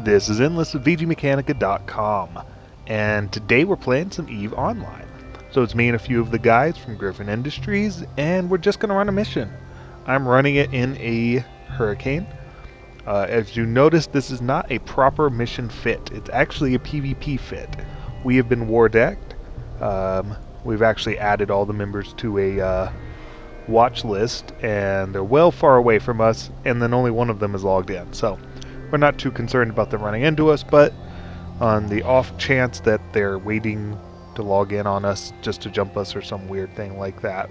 This is Endless with VGMechanica.com, and today we're playing some EvE Online. So it's me and a few of the guys from Griffin Industries, and we're just going to run a mission. I'm running it in a Hurricane. As you notice, this is not a proper mission fit. It's actually a PvP fit. We have been Wardec'd. We've actually added all the members to a watch list, and they're well far away from us, and then only one of them is logged in. So we're not too concerned about them running into us, but on the off chance that they're waiting to log in on us just to jump us or some weird thing like that,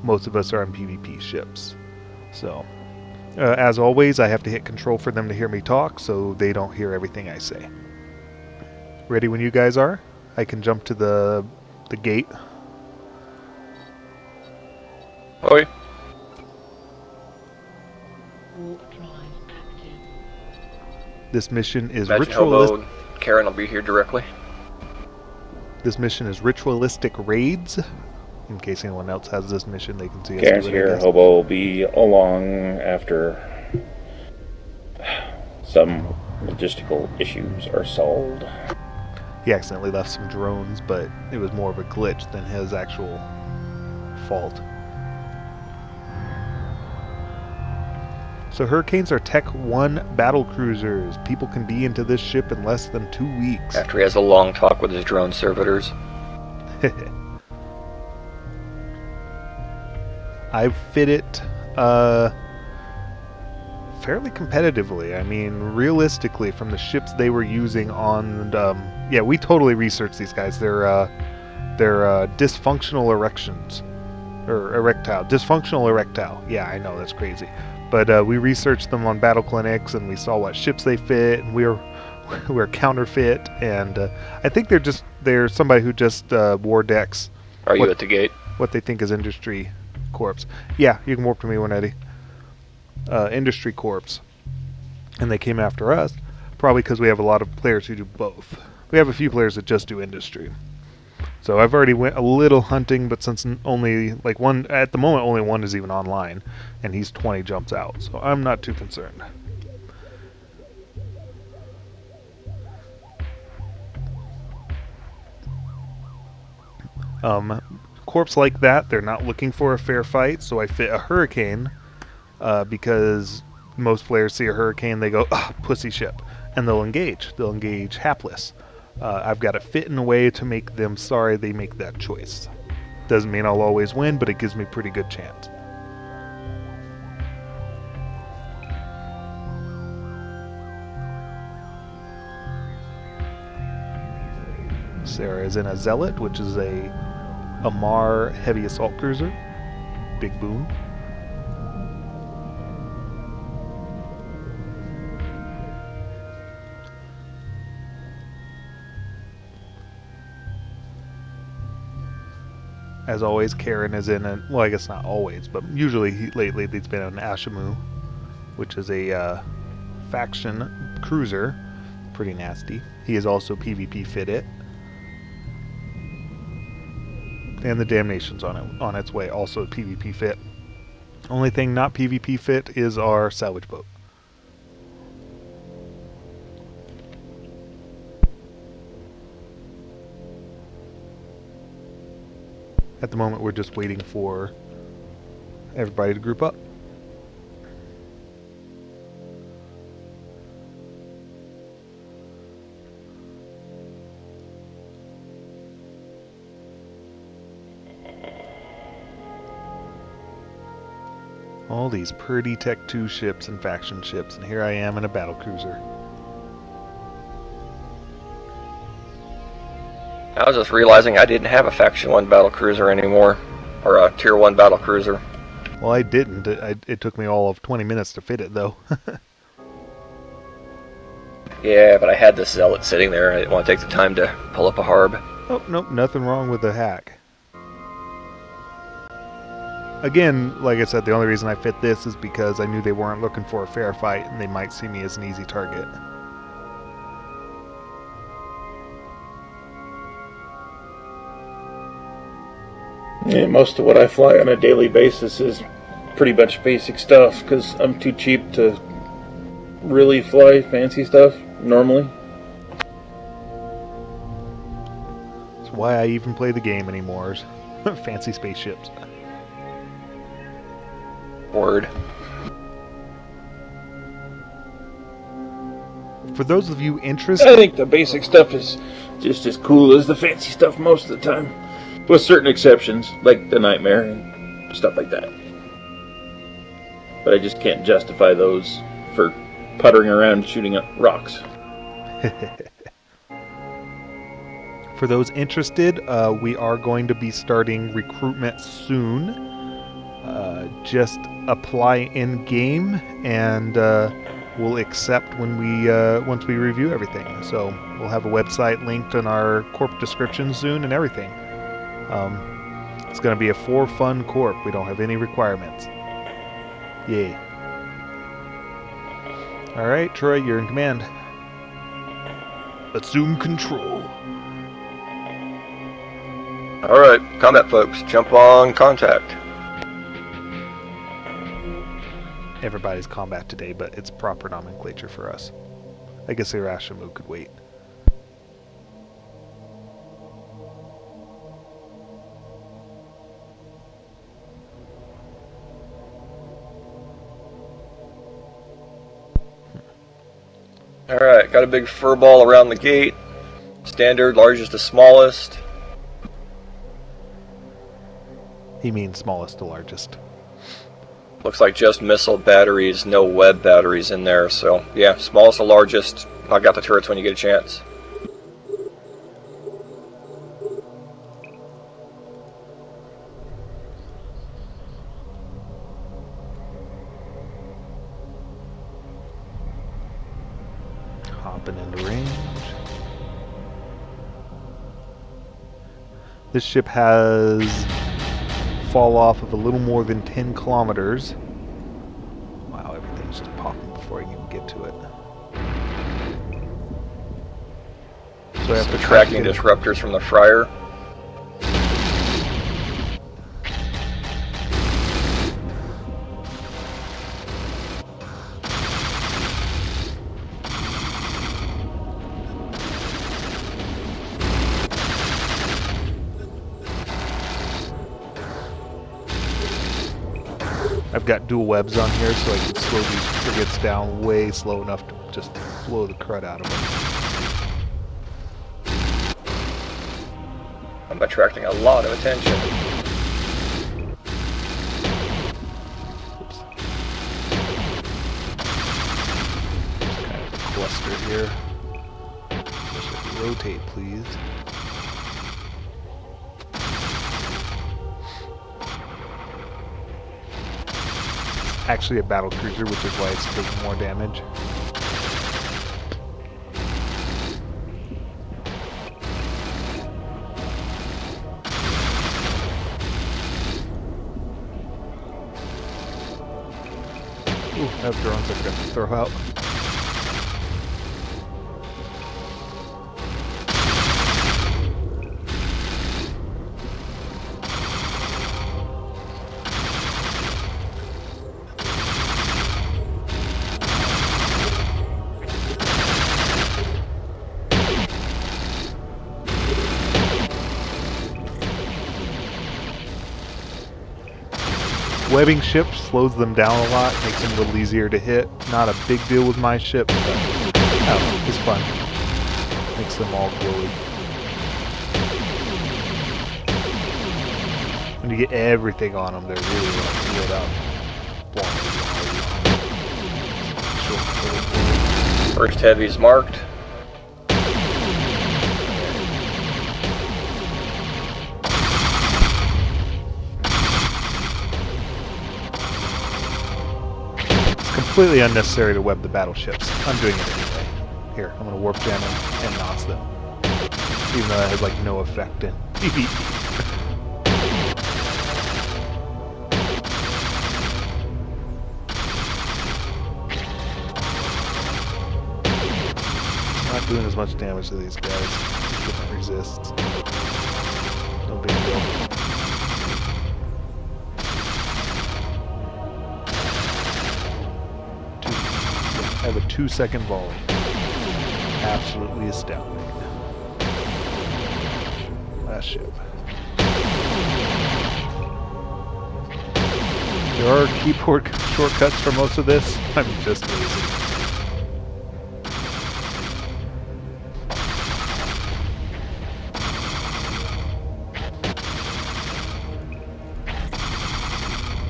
most of us are on PvP ships. So as always, I have to hit control for them to hear me talk, so they don't hear everything I say. Ready when you guys are? I can jump to the gate. Oh yeah. This mission is Imagine ritualistic. Hobo Karen will be here directly. This mission is ritualistic raids. In case anyone else has this mission, they can see us Karen's do it, here. Hobo will be along after some logistical issues are solved. He accidentally left some drones, but it was more of a glitch than his actual fault. So Hurricanes are Tech 1 battle cruisers. People can be into this ship in less than 2 weeks. After he has a long talk with his drone servitors. I've fit it fairly competitively. I mean, realistically, from the ships they were using on, yeah, we totally researched these guys. They're dysfunctional erections, or erectile, dysfunctional erectile. Yeah, I know, that's crazy. But we researched them on battle clinics, and we saw what ships they fit, and we're counterfeit, and I think they're somebody who just Wardec'd. Are you at the gate? What they think is industry corpse. Yeah, you can warp to me when ready. Industry corpse, and they came after us, probably because we have a lot of players who do both. We have a few players that just do industry. So I've already went a little hunting, but since only like one at the moment, only one is even online, and he's 20 jumps out, so I'm not too concerned. Corpse like that, they're not looking for a fair fight, so I fit a Hurricane because most players see a Hurricane, they go, "Ugh, pussy ship," and they'll engage. They'll engage hapless. I've got it fit in a way to make them sorry they make that choice. Doesn't mean I'll always win, but it gives me a pretty good chance. Sarah is in a Zealot, which is a Amar heavy assault cruiser. Big boom. As always, Karen is in a, well, I guess not always, but usually lately he's been an Ashamu, which is a faction cruiser. Pretty nasty. He is also PvP fitted. And the Damnation's on its way, also PvP fit. Only thing not PvP fit is our salvage boat. At the moment, we're just waiting for everybody to group up. All these pretty Tech 2 ships and faction ships, and here I am in a battle cruiser. I was just realizing I didn't have a Faction 1 battle cruiser anymore. Or a Tier 1 battle cruiser. Well, I didn't. It took me all of 20 minutes to fit it, though. Yeah, but I had this Zealot sitting there. I didn't want to take the time to pull up a harb. Oh, nope, nothing wrong with the hack. Again, like I said, the only reason I fit this is because I knew they weren't looking for a fair fight, and they might see me as an easy target. Yeah, most of what I fly on a daily basis is pretty much basic stuff, because I'm too cheap to really fly fancy stuff normally. That's why I even play the game anymore. Is fancy spaceships. Word. For those of you interested, I think the basic stuff is just as cool as the fancy stuff most of the time, with certain exceptions, like the Nightmare and stuff like that. But I just can't justify those for puttering around shooting up rocks. for those interested, we are going to be starting recruitment soon. Just apply in game, and we'll accept when we once we review everything. So we'll have a website linked in our corp description soon and everything. It's going to be a for fun corp. We don't have any requirements. Yay. Alright, Troy, you're in command. Assume control. Alright, combat folks, jump on contact. Everybody's combat today, but it's proper nomenclature for us. I guess Irashimu could wait. Alright, got a big fur ball around the gate. Standard, largest to smallest. He means smallest to largest. Looks like just missile batteries, no web batteries in there. So, yeah, smallest to largest. Knock out the turrets when you get a chance. Hopping into range. This ship has fall off of a little more than 10 kilometers. Wow, everything's just popping before I can even get to it. So I have to Tracking disruptors from the Friar. I've got dual webs on here so I can slow these frigates down way slow enough to just blow the crud out of them. I'm attracting a lot of attention. Oops. Just kind of a cluster here. Just rotate, please. Actually a battle cruiser, which is why it's taking more damage. Ooh, I have drones I've got to throw out. Webbing ships slows them down a lot, makes them a little easier to hit. Not a big deal with my ship, but it's fun. Makes them all glowy. When you get everything on them, they're really lit up. First heavy's marked. Completely unnecessary to web the battleships. I'm doing it anyway. Here, I'm gonna warp jam them and NOS them. Even though that has like no effect in PvE. Not doing as much damage to these guys. Different resists. No big deal. I have a 2 2-second volley. Absolutely astounding. Last ship. There are keyboard shortcuts for most of this. I'm just lazy.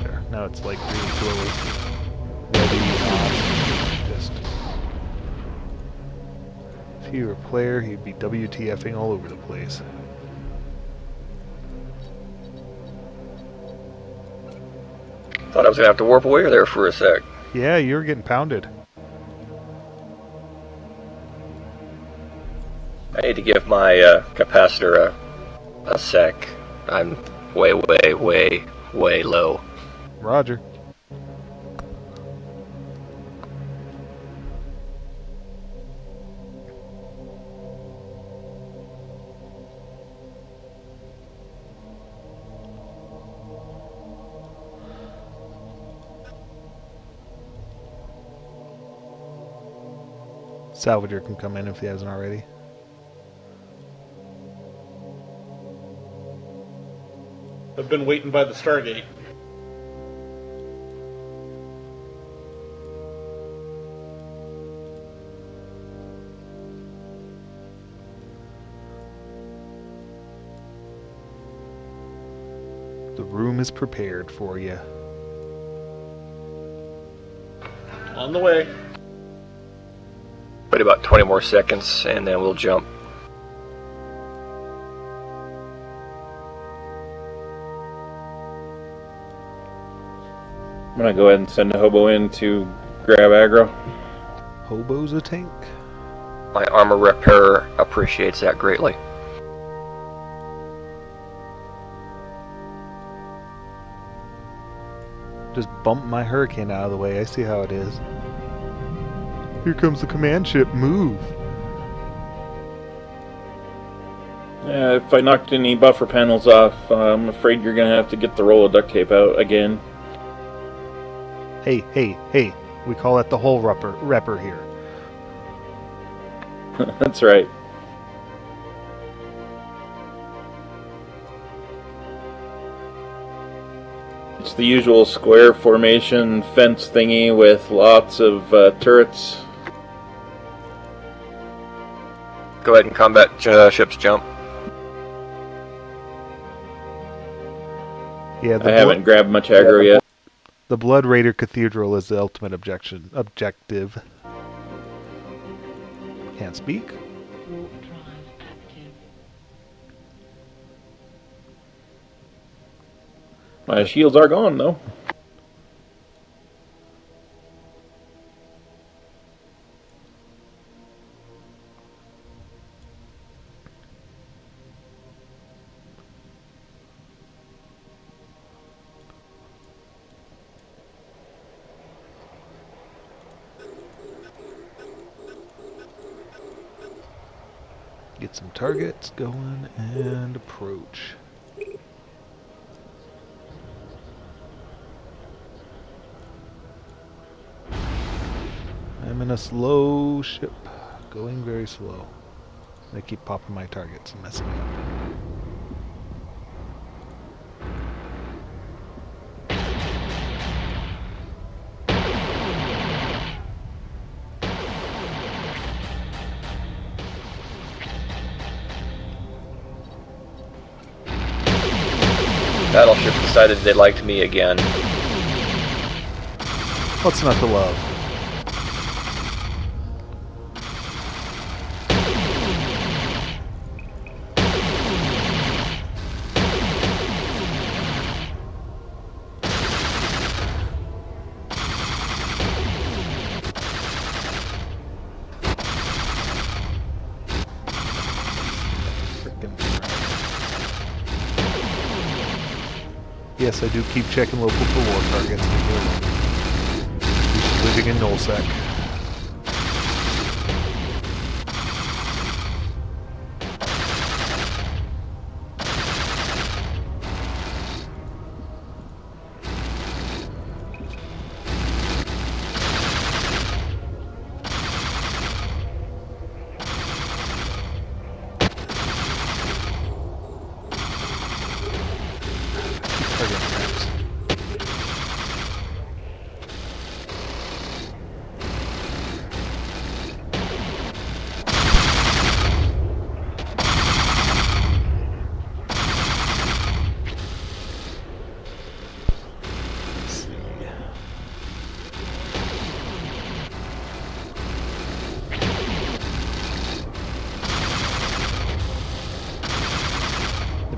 There. Now it's like really slowly. Ready, not. Just. If he were a player, he'd be WTFing all over the place. Thought I was gonna have to warp away there for a sec. Yeah, you were getting pounded. I need to give my capacitor a sec. I'm way low. Roger. Salvager can come in if he hasn't already. I've been waiting by the Stargate. The room is prepared for you. On the way. Wait about 20 more seconds and then we'll jump. I'm gonna go ahead and send a hobo in to grab aggro. Hobo's a tank. My armor repairer appreciates that greatly. Just bump my hurricane out of the way. I see how it is. Here comes the command ship. Move. Yeah, if I knocked any buffer panels off, I'm afraid you're gonna have to get the roll of duct tape out again. Hey. We call it the hole repper here. That's right. It's the usual square formation fence thingy with lots of turrets. Go ahead and combat ships jump. Yeah, I haven't grabbed much aggro yet. The Blood Raider Cathedral is the ultimate objective. Can't speak. Warp drive active. My shields are gone though. Get some targets going and approach. I'm in a slow ship, going very slow. I keep popping my targets and messing me up. Battleship decided they liked me again. What's not to love? Yes, I do keep checking local for war targets. He's living in Nullsec.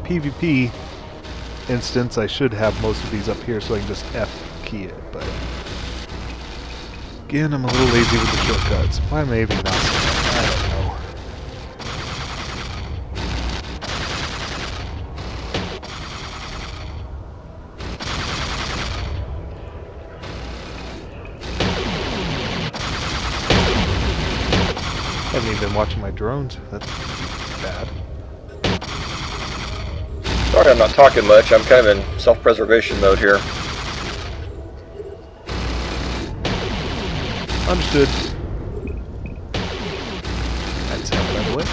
PvP instance, I should have most of these up here so I can just F key it, but again, I'm a little lazy with the shortcuts. Why maybe not? I don't know. I haven't even been watching my drones. That's bad. Sorry I'm not talking much. I'm kind of in self-preservation mode here. Understood. That's out by the way.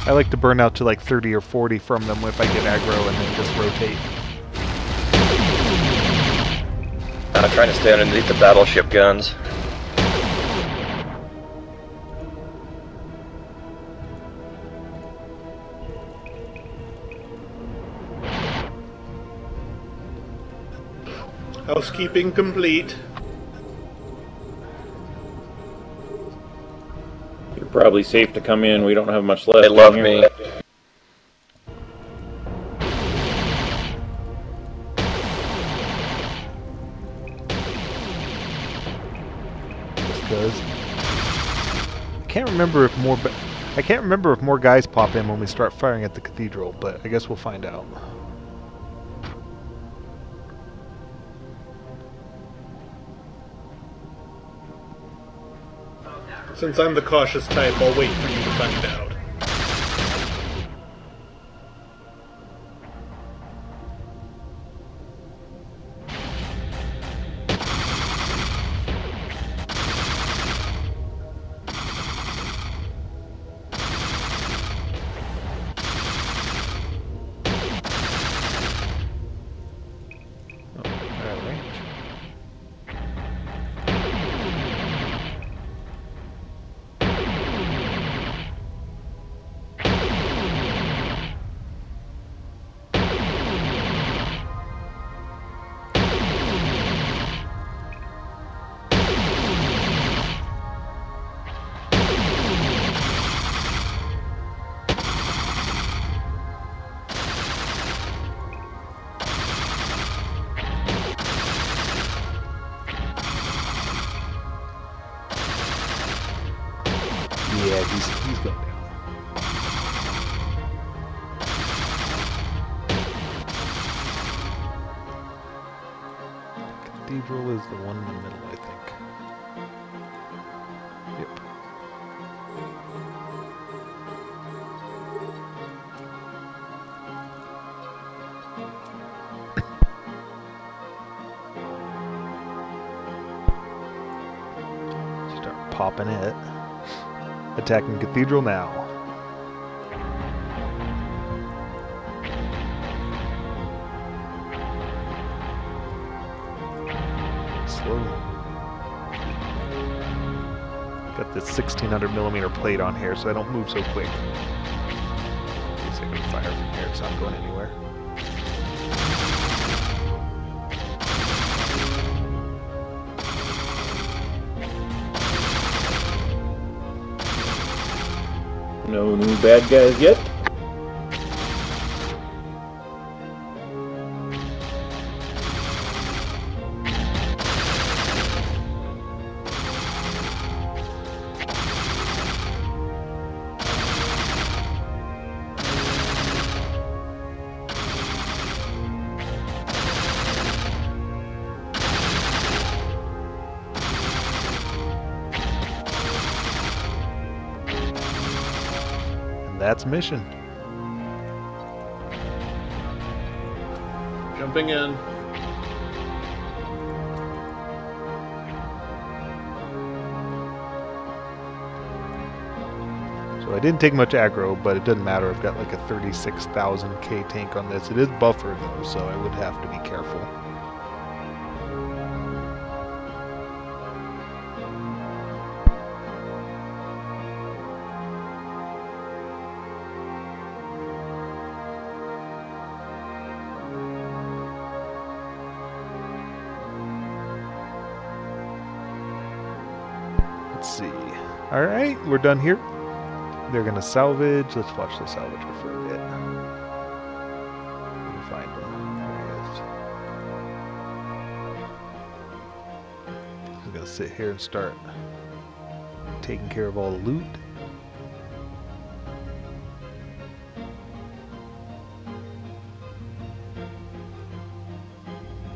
I like to burn out to like 30 or 40 from them if I get aggro and then just rotate. I'm trying to stay underneath the battleship guns. Housekeeping complete. You're probably safe to come in. We don't have much left. They love in me. here. Just cause. I can't remember if more guys pop in when we start firing at the cathedral, but I guess we'll find out. Since I'm the cautious type, I'll wait for you to find out. Yeah, he's going down. Cathedral is the one in the middle, I think. Yep. Start popping it. Attacking Cathedral now. Slow. Got this 1600mm plate on here so I don't move so quick. Guess I can fire from here, it's not going anywhere. No new bad guys yet. That's mission. Jumping in. So I didn't take much aggro, but it doesn't matter. I've got like a 36,000k tank on this. It is buffered though, so I would have to be careful. Let's see. Alright, we're done here. They're gonna salvage. Let's watch the salvager for a bit. Let me find him. There he is. I'm gonna sit here and start taking care of all the loot.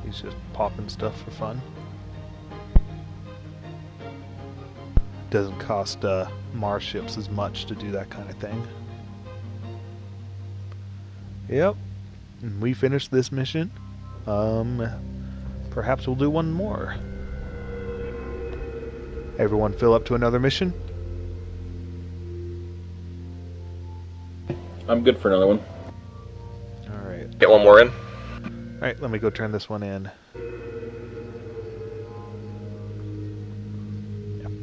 He's just popping stuff for fun. Doesn't cost Mars ships as much to do that kind of thing. Yep, and we finished this mission. Perhaps we'll do one more. Everyone fill up to another mission? I'm good for another one. Alright. Get one more in. Alright, let me go turn this one in.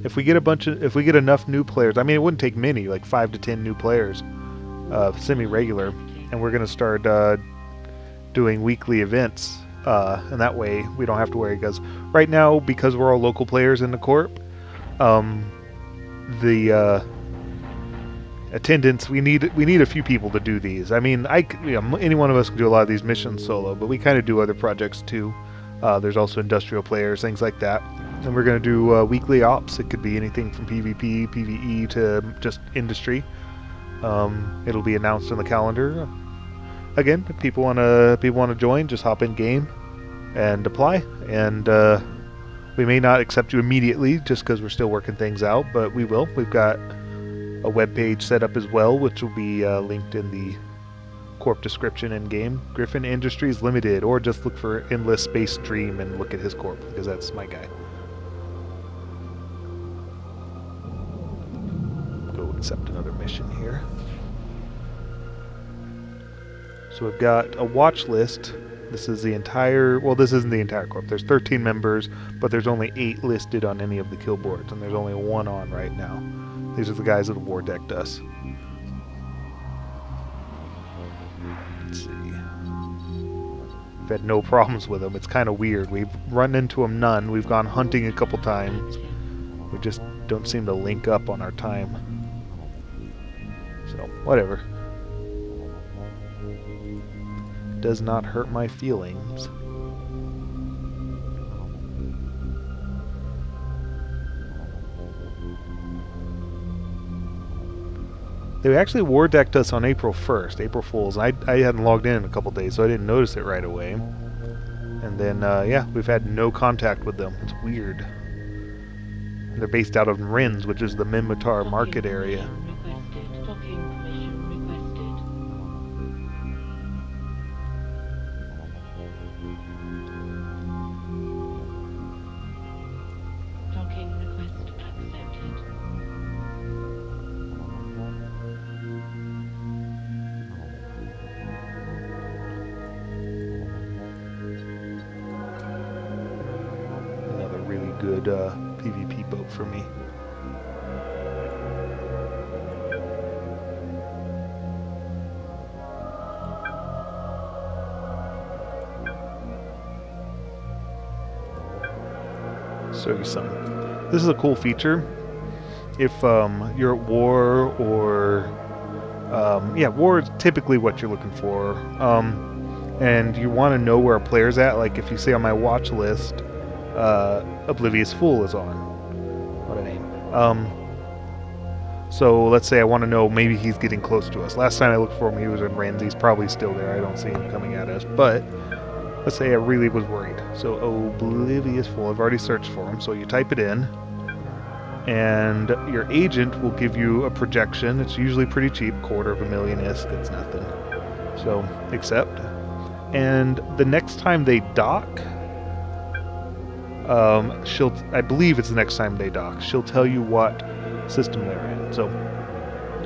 If we get if we get enough new players, I mean, it wouldn't take many, like 5 to 10 new players, semi-regular, and we're gonna start doing weekly events, and that way we don't have to worry. Because right now, because we're all local players in the corp, the attendance, we need a few people to do these. I mean, any one of us can do a lot of these missions solo, but we kind of do other projects too. There's also industrial players, things like that. And we're going to do weekly ops. It could be anything from PvP, PvE to just industry. It'll be announced in the calendar. Again, if people want to join, just hop in game and apply. And we may not accept you immediately just because we're still working things out, but we will. We've got a web page set up as well, which will be linked in the corp description in game. Griffin Industries Limited, or just look for Endless Space Dream and look at his corp, because that's my guy. Go accept another mission here. So we've got a watch list. This is the entire, well, this isn't the entire corp. There's 13 members, but there's only 8 listed on any of the kill boards, and there's only 1 on right now. These are the guys that Wardec'd us. Let's see. We've had no problems with them. It's kind of weird. We've run into them none. We've gone hunting a couple times. We just don't seem to link up on our time. So, whatever. Does not hurt my feelings. They actually Wardec'd us on April 1st, April Fool's. I hadn't logged in a couple days, so I didn't notice it right away. And then, yeah, we've had no contact with them. It's weird. They're based out of Rins, which is the Minmatar market area. Good PvP boat for me. Show you something. This is a cool feature. If you're at war, or yeah, war is typically what you're looking for, and you want to know where a player's at. Like if you see on my watch list, Oblivious Fool is on. What a name. So let's say I want to know, maybe he's getting close to us. Last time I looked for him, he was in Rins. He's probably still there. I don't see him coming at us. But let's say I really was worried. So Oblivious Fool, I've already searched for him. So you type it in, and your agent will give you a projection. It's usually pretty cheap, $250,000 ISK. It's nothing. So accept. And the next time they dock, I believe it's the next time they dock, she'll tell you what system they're in. So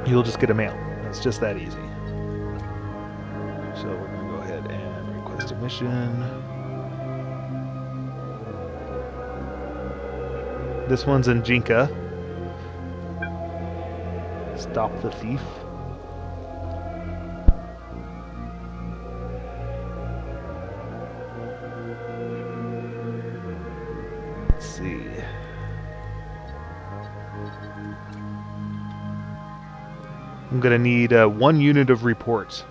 you'll just get a mail. It's just that easy. So we're going to go ahead and request a mission. This one's in Jinka. Stop the thief. See. I'm gonna need 1 unit of reports.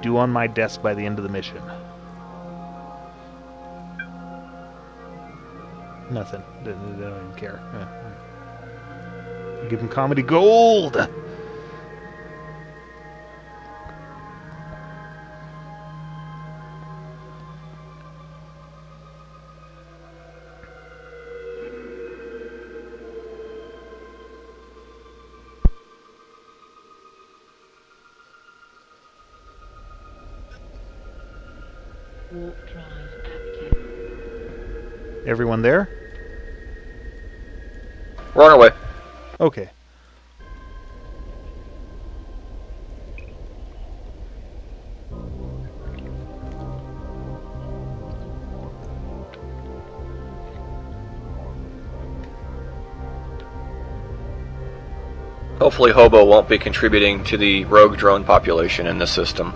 Due on my desk by the end of the mission. Nothing. They don't even care. Give him comedy gold! Warp drive active. Everyone there? We're on our way. Okay. Hopefully Hobo won't be contributing to the rogue drone population in this system.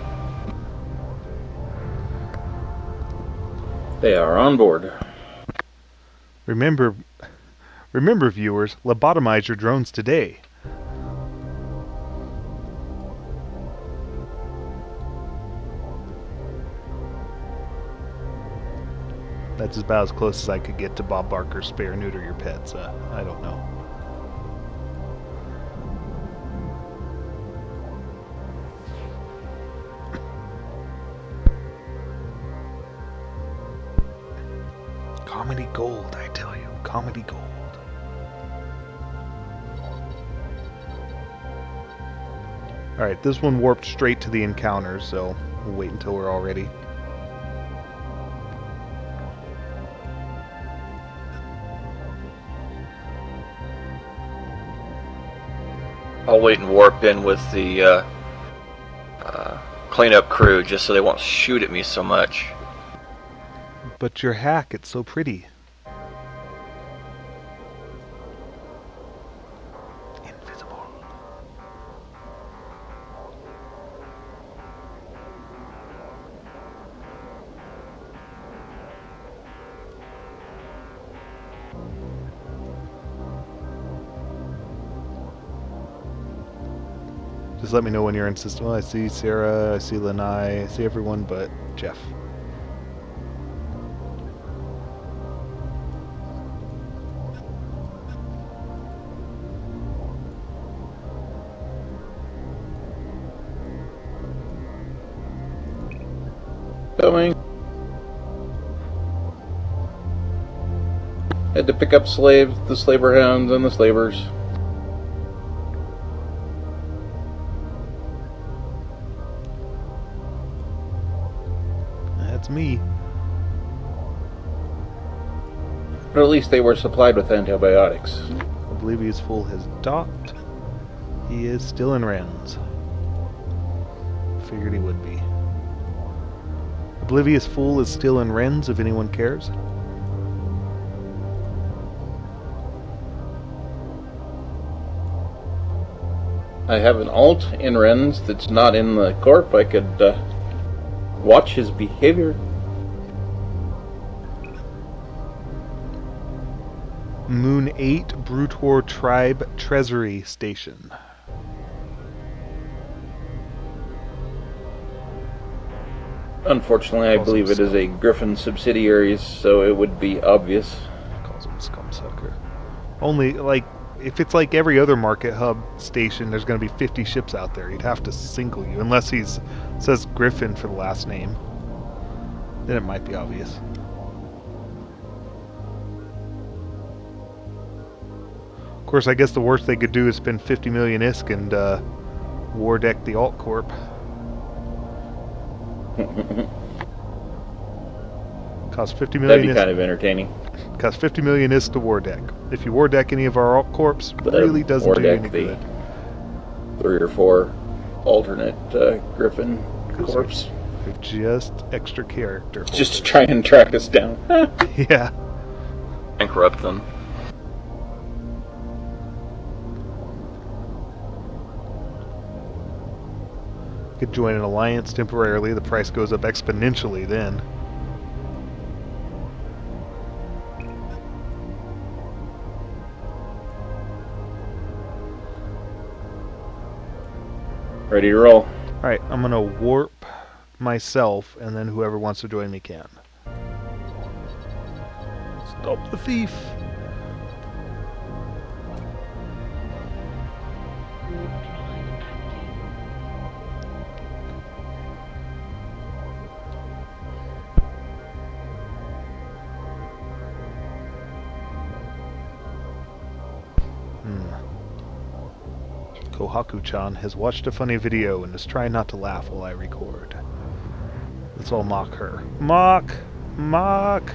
They are on board. Remember, viewers, lobotomize your drones today. That's about as close as I could get to Bob Barker's spare neuter your pets. I don't know. Comedy gold, I tell you. Comedy gold. Alright, this one warped straight to the encounters, so we'll wait until we're all ready. I'll wait and warp in with the cleanup crew just so they won't shoot at me so much. But your hack, it's so pretty. Invisible. Just let me know when you're in system. Well, I see Sarah, I see Lanai, I see everyone but Jeff. Coming. Had to pick up slaves, the slaver hounds, and the slavers. That's me. But at least they were supplied with antibiotics. Oblivious Fool has docked. He is still in Ren's. Figured he would be. Oblivious Fool is still in Ren's, if anyone cares. I have an alt in Ren's that's not in the corp. I could watch his behavior. Moon 8 Brutor Tribe Treasury Station. Unfortunately, I Calls believe it him is a Griffin subsidiary, so it would be obvious. Calls him Scumsucker. Only, like, if it's like every other market hub station, there's going to be 50 ships out there. He'd have to single you, unless he's says Griffin for the last name. Then it might be obvious. Of course, I guess the worst they could do is spend 50 million ISK and Wardec'd the Alt Corp. Cost 50 million. That'd be kind of entertaining. Cost 50 million ISK to Wardec'd. If you Wardec'd any of our Alt Corps, it really doesn't do you any the good. 3 or 4 alternate Griffin corps. They're just extra character. Just to try and track us down. Yeah. Bankrupt them. Could join an alliance temporarily. The price goes up exponentially then. Ready to roll. Alright, I'm gonna warp myself, and then whoever wants to join me can. Stop the thief! Warp drive active. Kohaku-chan has watched a funny video and is trying not to laugh while I record. Let's all mock her. Mock! Mock!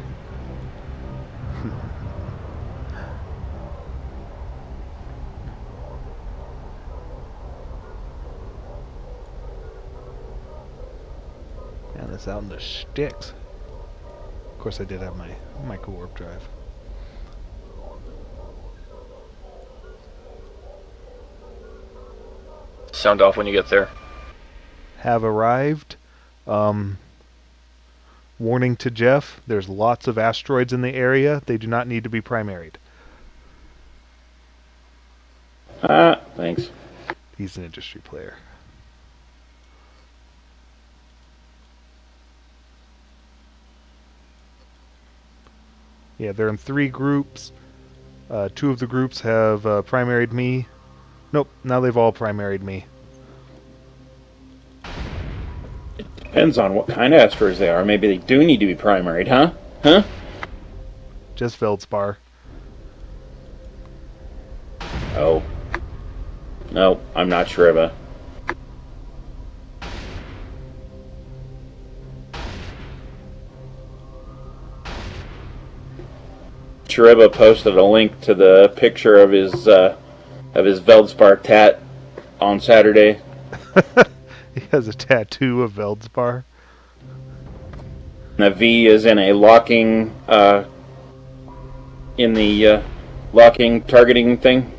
Man, this out in the sticks. Of course I did have my micro-warp drive. Sound off when you get there. Have arrived. Warning to Jeff, there's lots of asteroids in the area. They do not need to be primaried. Thanks. He's an industry player. Yeah, they're in 3 groups. 2 of the groups have primaried me. Nope, now they've all primaried me. Depends on what kind of asteroids they are. Maybe they do need to be primaried, huh? Huh? Just Feldspar. Oh. No, I'm not Shriva. Shriva posted a link to the picture of his Veldspar tat on Saturday. He has a tattoo of Feldspar. The V is in a locking, in the locking targeting thing.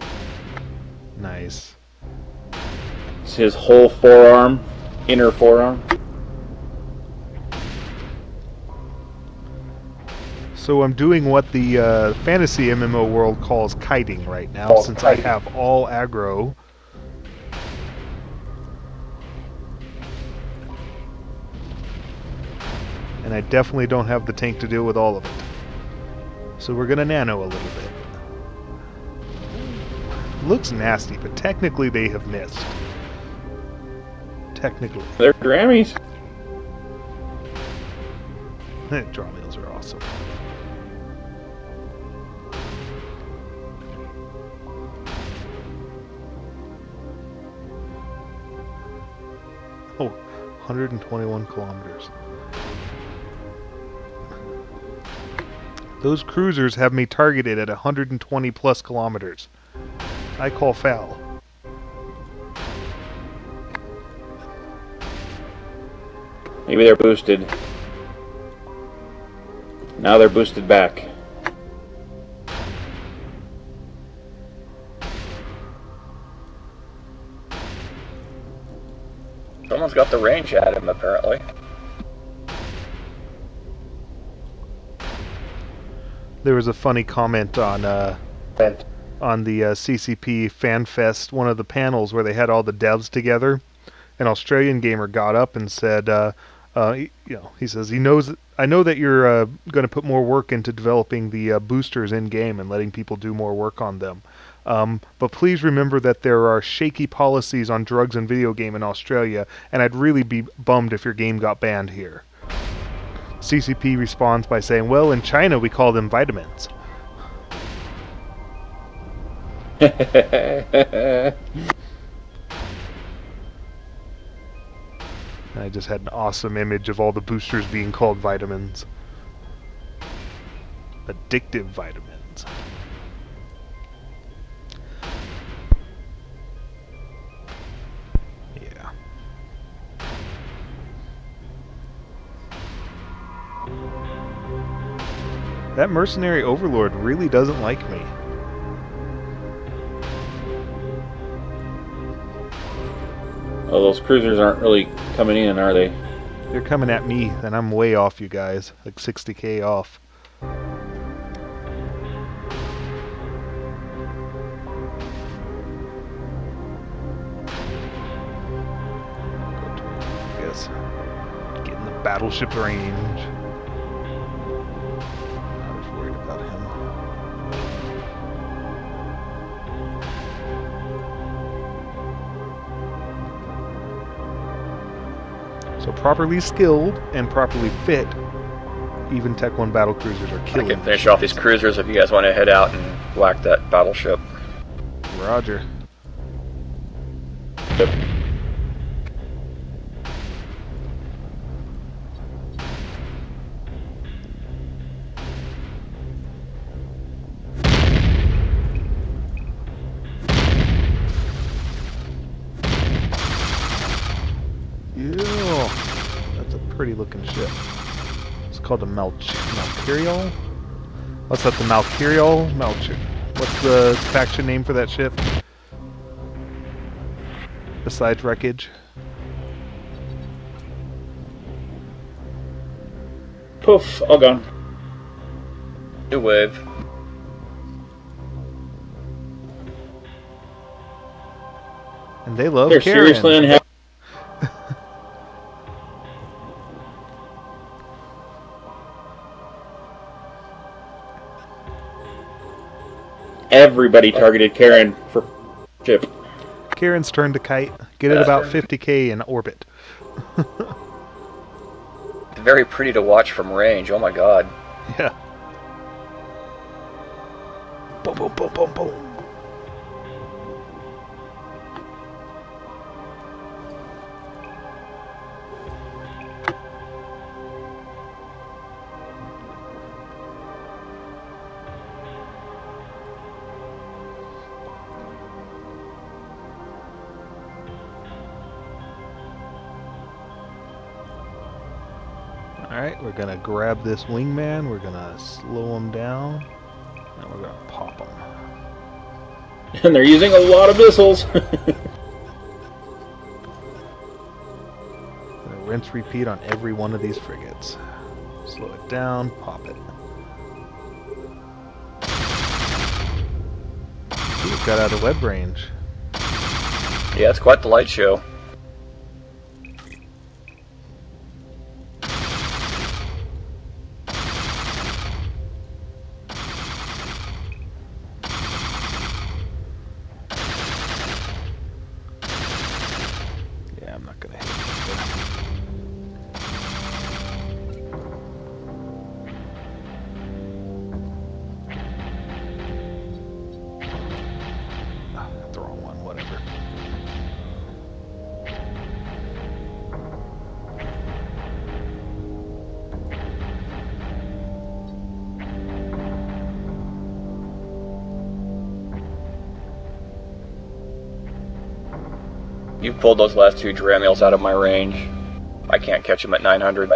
Nice. It's his whole forearm, inner forearm. So I'm doing what the fantasy MMO world calls kiting right now, since I have all aggro. And I definitely don't have the tank to deal with all of it. So we're gonna nano a little bit. Looks nasty, but technically they have missed. Technically. They're Grammys. Draw meals are awesome. Oh, 121 kilometers. Those cruisers have me targeted at 120 plus kilometers. I call foul. Maybe they're boosted. Now they're boosted back. Someone's got the range at him, apparently. There was a funny comment on the CCP FanFest, one of the panels where they had all the devs together. An Australian gamer got up and said, he says I know that you're going to put more work into developing the boosters in game and letting people do more work on them. But please remember that there are shaky policies on drugs and video game in Australia, and I'd really be bummed if your game got banned here. CCP responds by saying, well, in China we call them vitamins. I just had an awesome image of all the boosters being called vitamins. Addictive vitamins. Yeah. That mercenary overlord really doesn't like me. Oh, those cruisers aren't really coming in, are they? They're coming at me, and I'm way off, you guys. Like 60k off. battleship range. Not as worried about him. So properly skilled and properly fit, even Tech 1 battle cruisers are I killing. can finish off these cruisers if you guys want to head out and whack that battleship. Roger. Yeah, that's a pretty looking ship. It's called a Malcurial. What's that? The Malcurial? What's the faction name for that ship? Besides wreckage. Poof, all gone. New wave. And they love They're Karen. seriously unhappy. Everybody targeted Karen for ship. Karen's turn to kite. Get it about 50k in orbit. Very pretty to watch from range. Oh my god. Yeah. Boom, boom, boom, boom, boom. Alright, we're gonna grab this wingman, we're gonna slow him down, and we're gonna pop him. And they're using a lot of missiles. Gonna rinse repeat on every one of these frigates. Slow it down, pop it. Ooh, it got out of web range. Yeah, it's quite the light show. Yeah, I'm not gonna hit it. The wrong one, whatever. You've pulled those last two Dramiels out of my range. I can't catch them at 900.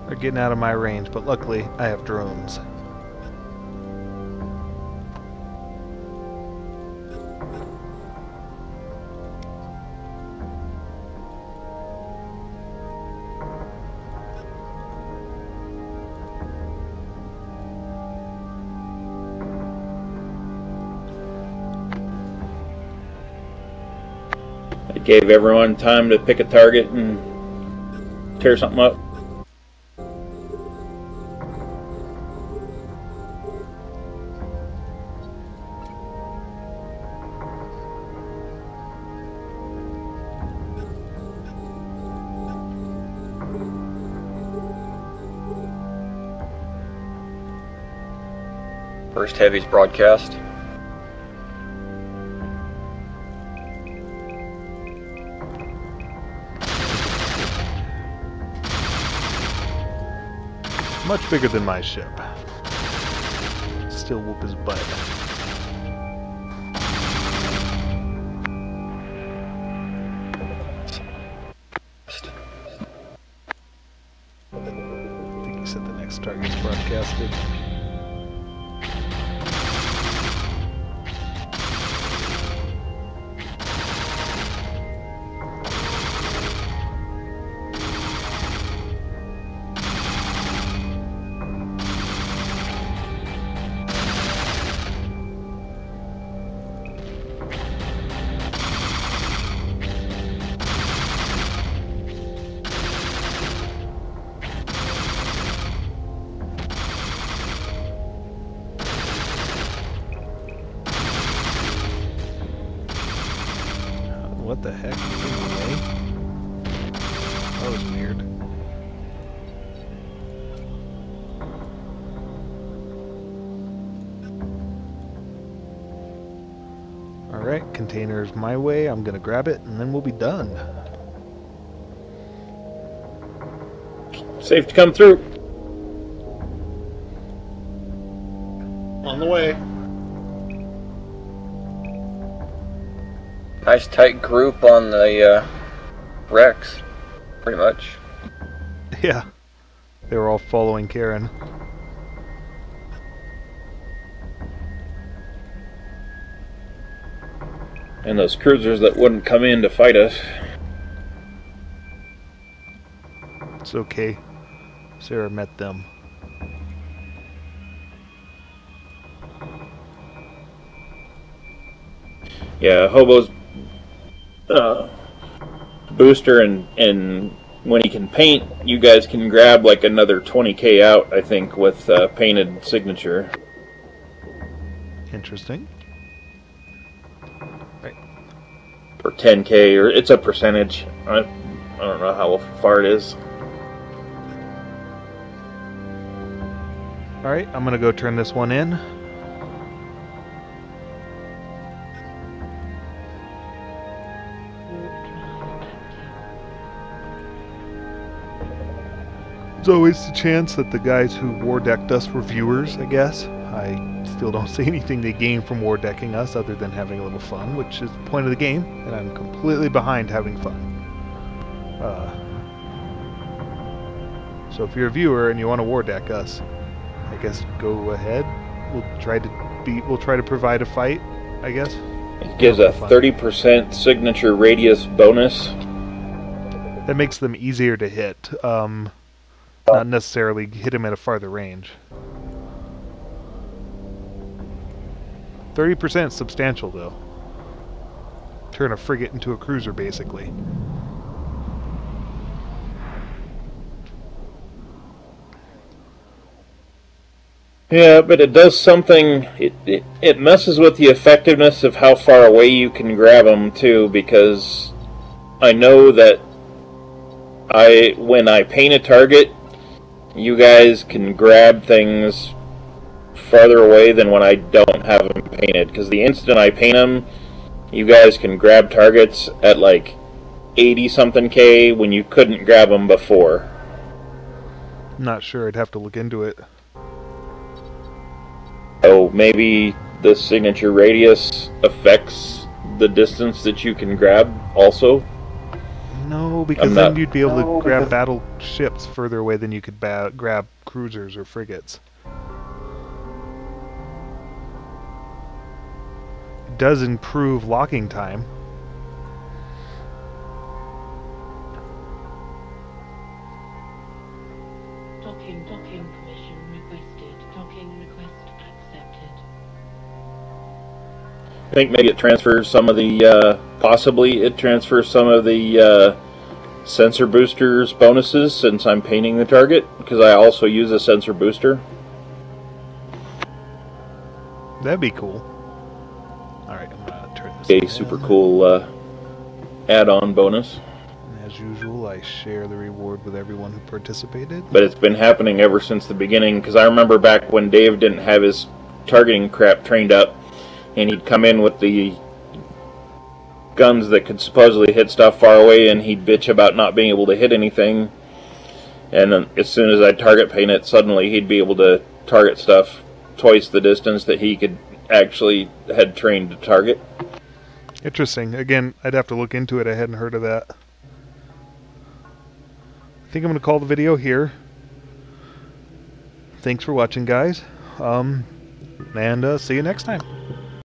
They're getting out of my range, but luckily I have drones. It gave everyone time to pick a target and tear something up. First heavies broadcast. Much bigger than my ship. Still whoop his butt. I think he said the next target's broadcasted. the heck? It's in the way? That was weird. Alright, container's my way. I'm gonna grab it and then we'll be done. Safe to come through. On the way. Nice tight group on the Rex, pretty much. Yeah, they were all following Karen. And those cruisers that wouldn't come in to fight us. It's okay. Sarah met them. Yeah, Hobo's booster, and when he can paint, you guys can grab like another 20k out, I think, with painted signature. Interesting. Right. Or 10k, or it's a percentage. I don't know how far it is. Alright, I'm gonna go turn this one in. There's always the chance that the guys who Wardec'd us were viewers, I guess. I still don't see anything they gain from Wardecking us other than having a little fun, which is the point of the game, and I'm completely behind having fun. So if you're a viewer and you want to Wardeck us, I guess go ahead. We'll try to provide a fight, I guess. It gives a 30% signature radius bonus. That makes them easier to hit. Not necessarily hit him at a farther range. 30% is substantial, though. Turn a frigate into a cruiser, basically. Yeah, but it does something. It messes with the effectiveness of how far away you can grab them, too, because I know that when I paint a target, you guys can grab things farther away than when I don't have them painted. Because the instant I paint them, you guys can grab targets at like 80-something K when you couldn't grab them before. Not sure. I'd have to look into it. Oh, maybe the signature radius affects the distance that you can grab also? No, because then you'd be able to grab battleships further away than you could grab cruisers or frigates. It does improve locking time. Docking permission requested. Docking request accepted. I think maybe it transfers some of the, possibly it transfers some of the sensor boosters bonuses since I'm painting the target, because I also use a sensor booster. That'd be cool. Alright, I'm gonna turn this A in. super cool add-on bonus. And as usual, I share the reward with everyone who participated. But it's been happening ever since the beginning, because I remember back when Dave didn't have his targeting crap trained up, and he'd come in with the guns that could supposedly hit stuff far away, and he'd bitch about not being able to hit anything. And then as soon as I'd target paint it, suddenly he'd be able to target stuff twice the distance that he could actually had trained to target. Interesting. Again, I'd have to look into it. I hadn't heard of that. I think I'm going to call the video here. Thanks for watching, guys. And see you next time.